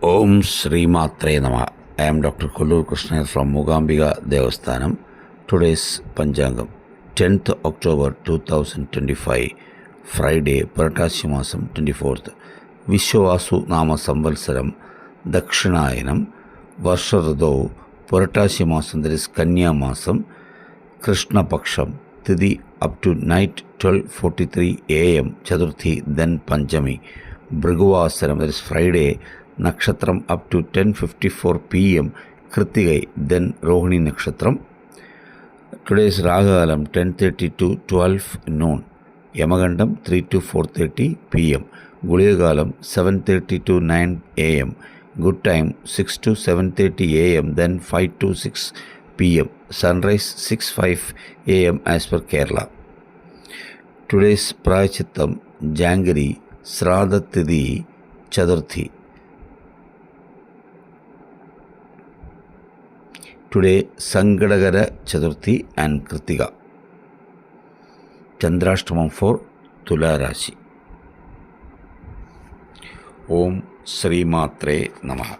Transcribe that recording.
Om Sri Matre Namah. I am Dr. Kollur Krishna from Mugambika Devasthanam. Today's Panchangam, 10th October 2025, Friday, Puratasi Masam 24th. Vishwavasu Nama Samvalsaram, Dakshinayanam, Varsharadho, Puratasi Masam, that is Kanya Masam, Krishna Paksham, Tithi up to night 12:43 a.m., Chaturthi, then Panchami, Bhriguvasaram, that is Friday, Nakshatram up to 10:54 p.m., Kritigai, then Rohini Nakshatram. Today's Ragalam 10:30 to 12 noon, Yamagandam 3 to 4:30 p.m., Guliyagalam 7:30 to 9 a.m., good time 6 to 7:30 a.m., then 5 to 6 p.m., sunrise 6:05 a.m. as per Kerala. Today's Prayachittam, Jangari, Sradha Tithi, Chaturthi. Today, Sangadagara Chaturthi and Kritika. Chandrashtamam for Tula Rashi. Om Sri Matre Namaha.